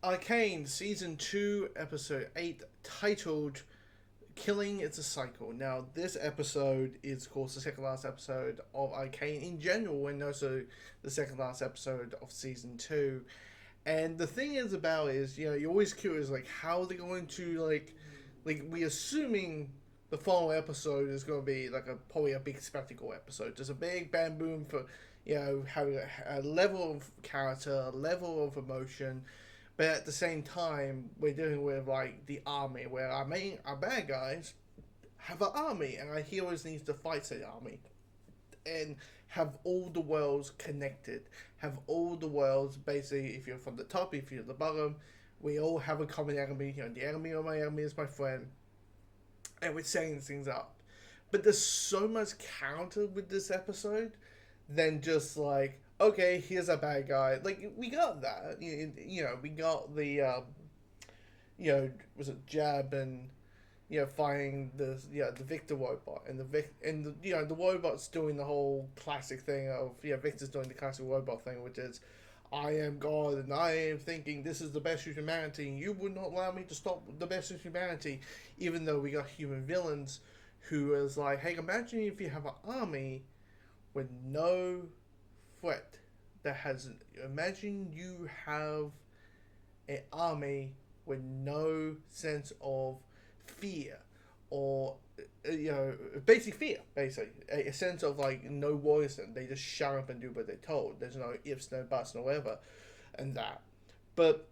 Arcane Season 2, Episode 8, titled Killing It's a Cycle. Now, this episode is, of course, the second last episode of Arcane in general, and also the second last episode of Season 2. And the thing is about it is, you're always curious, like, how are they going to, we assuming the final episode is going to be, probably a big spectacle episode. There's a big bam boom for, having a level of character, a level of emotion, but at the same time, we're dealing with the army, where our bad guys have an army, and our heroes need to fight the army, and have all the worlds connected, have all the worlds basically. If you're from the top, if you're the bottom, we all have a common enemy. The enemy of my enemy is my friend, and we're setting things up. But there's so much counter with this episode than just okay, here's a bad guy. We got that. We got the was it Jab and finding the Victor robot, and the robot's doing the whole classic thing of Victor's doing the classic robot thing, which is, I am God and I am thinking this is the best of humanity and you would not allow me to stop the best of humanity, even though we got human villains who is like, hey, imagine if you have an army with no threat that has, imagine you have an army with no sense of fear, or basic fear, basically a sense of no worrisome. They just shut up and do what they're told. There's no ifs, no buts, no whatever, and that. But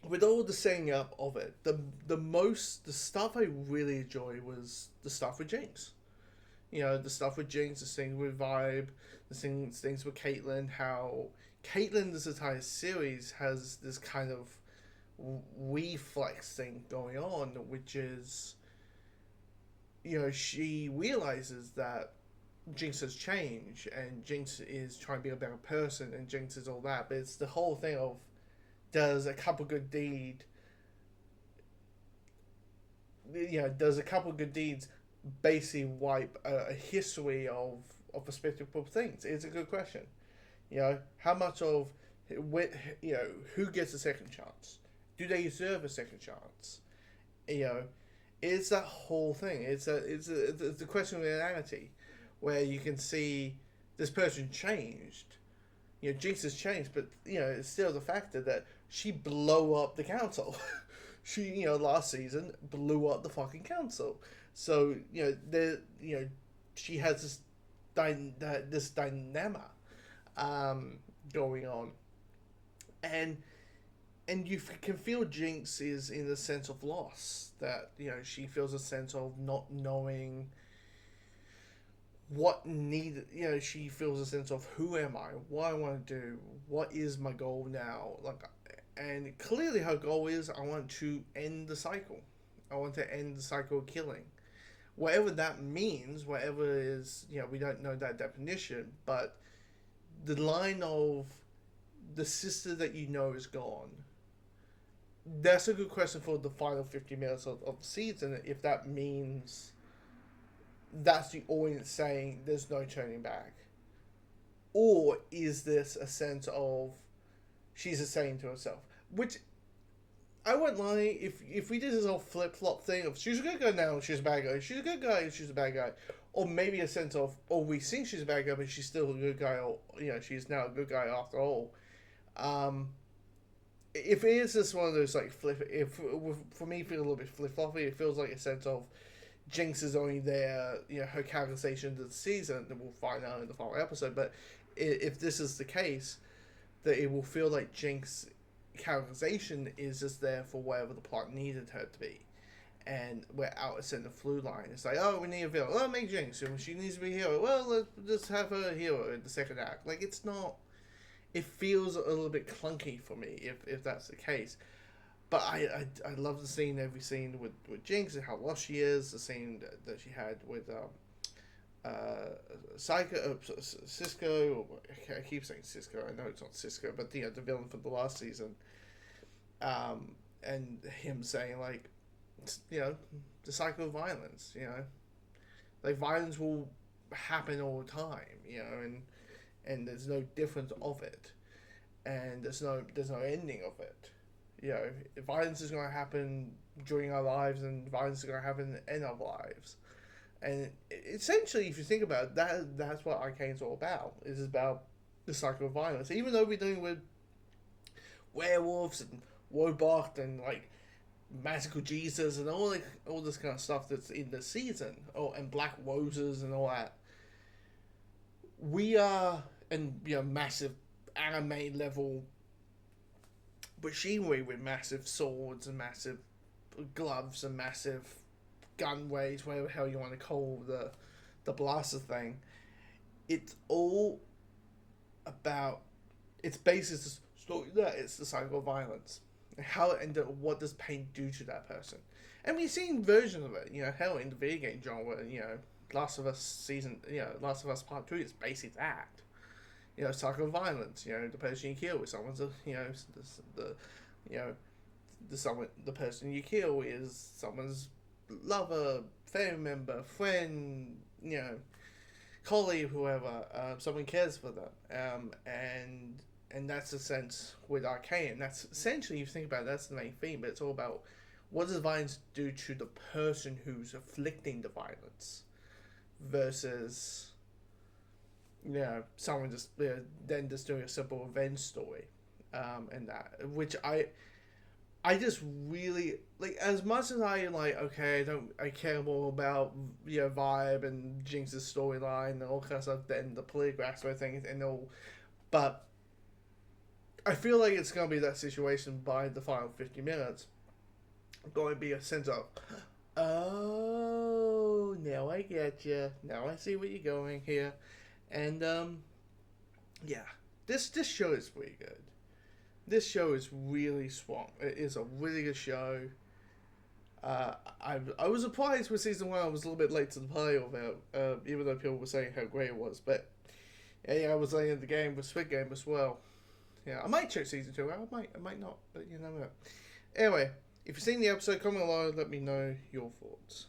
with all the setting up of it, the stuff I really enjoyed was the stuff with Jinx. The stuff with Jinx, the things with Vibe, the things with Caitlyn. How Caitlyn, this entire series, has this kind of reflex thing going on, which is, she realizes that Jinx has changed, and Jinx is trying to be a better person, and Jinx is all that. But it's the whole thing of, does a couple good deeds basically wipe a history of perspective of things? It's a good question. How much of, who gets a second chance? Do they deserve a second chance? It's that whole thing. It's the question of reality, where you can see this person changed. Jinx has changed, but it's still the factor that she blew up the council. She last season blew up the fucking council. So she has this dilemma going on, and you can feel Jinx is in a sense of loss, that she feels a sense of not knowing what needed. She feels a sense of, who am I, what I want to do, what is my goal now. And clearly her goal is, I want to end the cycle. I want to end the cycle of killing, whatever that means, whatever it is. We don't know that definition, but the line of the sister that is gone, that's a good question for the final 50 minutes of the season. If that means that's the audience saying there's no turning back, or is this a sense of she's just saying to herself, which I won't lie, if we did this whole flip flop thing of she's a good guy now, she's a bad guy, she's a good guy, she's a bad guy, or maybe a sense of, we think she's a bad guy, but she's still a good guy, or she's now a good guy after all. If it is just one of those flip, if for me feel a little bit flip floppy, it feels like a sense of Jinx is only there, her characterization of the season, and we'll find out in the final episode. But if this is the case, that it will feel like Jinx characterization is just there for whatever the plot needed her to be, and we're out of center through line. It's we need a villain. Well, make Jinx. She needs to be a hero. Well, let's just have her a hero in the second act. It's not. It feels a little bit clunky for me if that's the case. But I love the scene, every scene with Jinx, and how lost she is. The scene that she had with Cisco. I keep saying Cisco. I know it's not Cisco, but the villain from the last season. And him saying the cycle of violence. Violence will happen all the time. And there's no difference of it, and there's no ending of it. You know, violence is going to happen during our lives, and violence is going to happen in our lives. And essentially, if you think about it, that's what Arcane's all about. It's about the cycle of violence. Even though we're dealing with werewolves and Wobot and like magical Jesus and all this kind of stuff that's in the season, and black roses and all that, we are in massive anime level machinery with massive swords and massive gloves and massive gunways, whatever the hell you want to call the blaster thing. It's all about, its basis is story that it's the cycle of violence. How and what does pain do to that person? And we've seen versions of it, hell, in the video game genre, Last of Us Last of Us Part 2 is basically that. Cycle of violence, the person you kill is someone's, the person you kill is someone's lover, family member, friend, colleague, whoever, someone cares for them, and that's the sense with Arcane. That's essentially, if you think about it, that's the main theme. But it's all about what does violence do to the person who's afflicting the violence, versus someone just then just doing a simple revenge story, and that, which I just really like. As much as I like, okay, I care more about vibe and Jinx's storyline and all kinds of stuff than the political aspect of things and all, but I feel like it's gonna be that situation by the final 50 minutes. Going to be a sense of, oh, now I get you. Now I see where you're going here, and yeah, this show is pretty good. This show is really strong. It is a really good show. I was surprised with season 1. I was a little bit late to the party of it, even though people were saying how great it was. But yeah, I was playing in the game with Squid Game as well. Yeah, I might check season 2 out. I might not, but you never know. Anyway, if you've seen the episode, comment below. Let me know your thoughts.